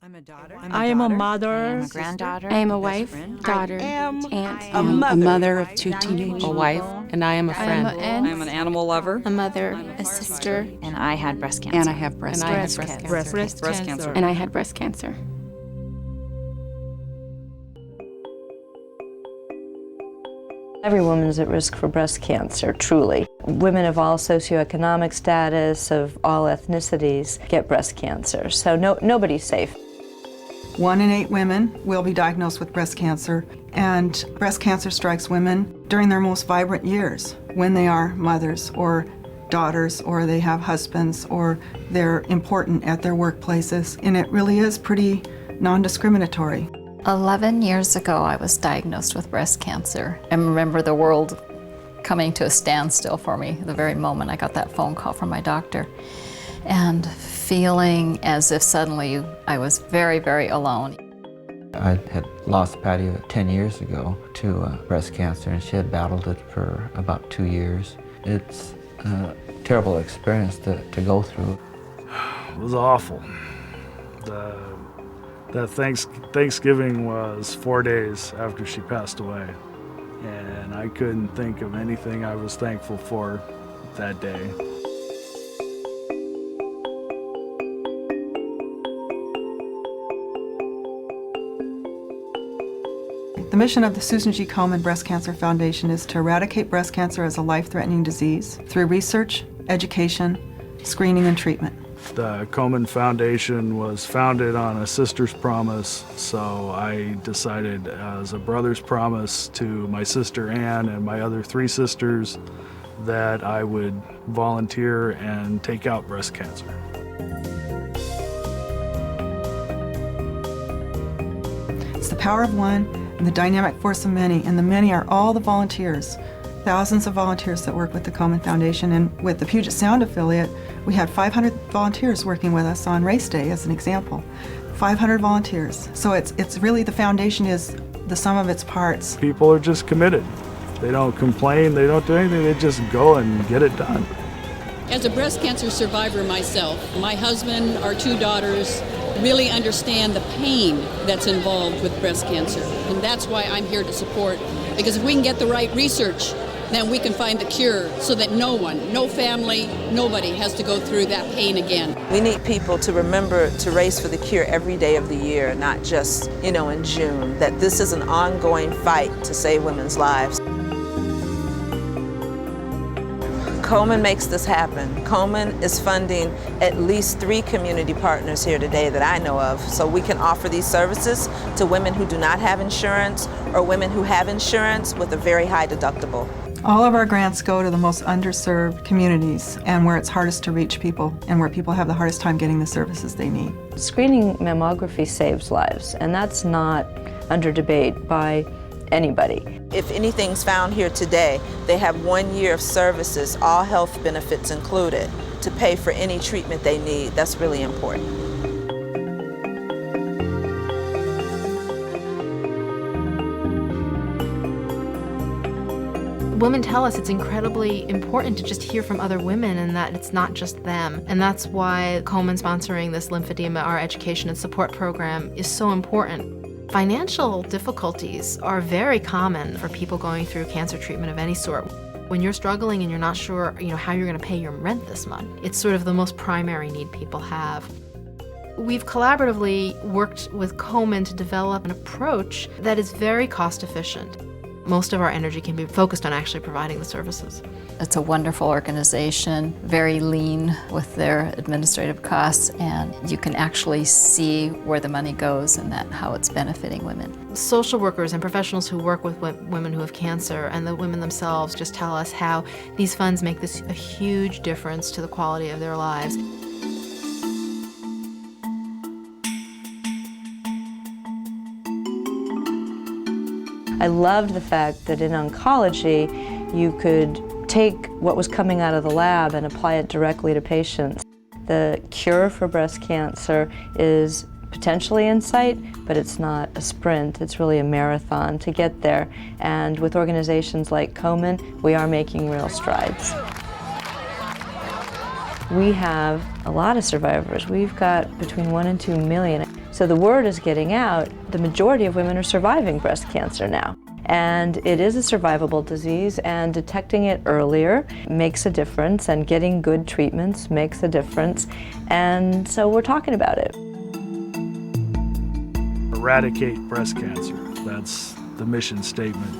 I'm a daughter. I am a mother. I am a granddaughter. I am a wife, daughter, am aunt, a mother of two teenagers. A wife, and I am a friend. I am an aunt. I'm an animal lover. A mother, a sister, And I had breast cancer. And I have breast cancer. Breast cancer. and I had breast cancer. Every woman is at risk for breast cancer, truly. Women of all socioeconomic status, of all ethnicities, get breast cancer, so nobody's safe. 1 in 8 women will be diagnosed with breast cancer, and breast cancer strikes women during their most vibrant years, when they are mothers or daughters, or they have husbands, or they're important at their workplaces, and it really is pretty non-discriminatory. 11 years ago, I was diagnosed with breast cancer. I remember the world coming to a standstill for me the very moment I got that phone call from my doctor, and feeling as if suddenly I was very, very alone. I had lost Patty 10 years ago to breast cancer, and she had battled it for about 2 years. It's a terrible experience to go through. It was awful. That Thanksgiving was 4 days after she passed away, and I couldn't think of anything I was thankful for that day. The mission of the Susan G. Komen Breast Cancer Foundation is to eradicate breast cancer as a life-threatening disease through research, education, screening, and treatment. The Komen Foundation was founded on a sister's promise, so I decided as a brother's promise to my sister Ann and my other 3 sisters that I would volunteer and take out breast cancer. It's the power of one and the dynamic force of many, and the many are all the volunteers. Thousands of volunteers that work with the Komen Foundation, and with the Puget Sound affiliate, we had 500 volunteers working with us on race day as an example. 500 volunteers. So it's really, the foundation is the sum of its parts. People are just committed. They don't complain, they don't do anything, they just go and get it done. As a breast cancer survivor myself, my husband, our 2 daughters, really understand the pain that's involved with breast cancer. And that's why I'm here to support, because if we can get the right research, then we can find the cure so that no one, no family, nobody has to go through that pain again. We need people to remember to race for the cure every day of the year, not just, in June, that this is an ongoing fight to save women's lives. Komen makes this happen. Komen is funding at least 3 community partners here today that I know of, so we can offer these services to women who do not have insurance or women who have insurance with a very high deductible. All of our grants go to the most underserved communities and where it's hardest to reach people and where people have the hardest time getting the services they need. Screening mammography saves lives, and that's not under debate by anybody. If anything's found here today, they have 1 year of services, all health benefits included, to pay for any treatment they need. That's really important. Women tell us it's incredibly important to just hear from other women and that it's not just them. And that's why Komen sponsoring this lymphedema, our education and support program, is so important. Financial difficulties are very common for people going through cancer treatment of any sort. When you're struggling and you're not sure, how you're going to pay your rent this month, it's sort of the most primary need people have. We've collaboratively worked with Komen to develop an approach that is very cost efficient. Most of our energy can be focused on actually providing the services. It's a wonderful organization, very lean with their administrative costs, and you can actually see where the money goes and how it's benefiting women. Social workers and professionals who work with women who have cancer and the women themselves just tell us how these funds make this a huge difference to the quality of their lives. I loved the fact that in oncology, you could take what was coming out of the lab and apply it directly to patients. The cure for breast cancer is potentially in sight, but it's not a sprint, it's really a marathon to get there. And with organizations like Komen, we are making real strides. We have a lot of survivors. We've got between 1 and 2 million. So the word is getting out. The majority of women are surviving breast cancer now. And it is a survivable disease, and detecting it earlier makes a difference, and getting good treatments makes a difference. And so we're talking about it. Eradicate breast cancer. That's the mission statement.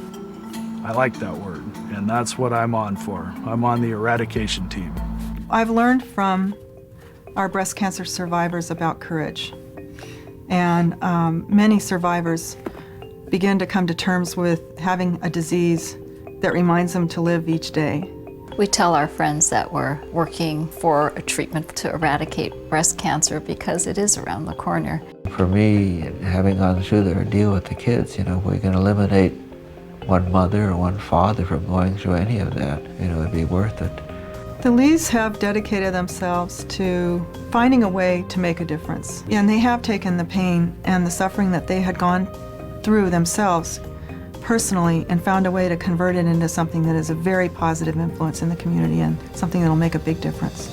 I like that word, and that's what I'm on for. I'm on the eradication team. I've learned from our breast cancer survivors about courage. And many survivors begin to come to terms with having a disease that reminds them to live each day. We tell our friends that we're working for a treatment to eradicate breast cancer because it is around the corner. For me, having gone through the ordeal with the kids, we can eliminate one mother or one father from going through any of that. It'd be worth it. The Lees have dedicated themselves to finding a way to make a difference. And they have taken the pain and the suffering that they had gone through themselves personally and found a way to convert it into something that is a very positive influence in the community and something that will make a big difference.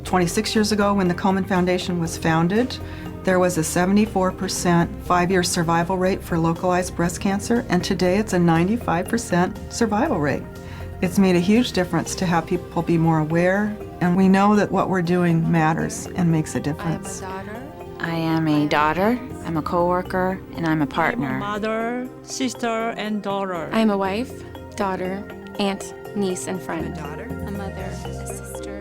26 years ago, when the Komen Foundation was founded, there was a 74% 5-year survival rate for localized breast cancer, and today it's a 95% survival rate. It's made a huge difference to have people be more aware, and we know that what we're doing matters and makes a difference. I am a daughter, I'm a co-worker, and I'm a partner. I'm a mother, sister, and daughter. I am a wife, daughter, aunt, niece, and friend. daughter, a mother, a sister,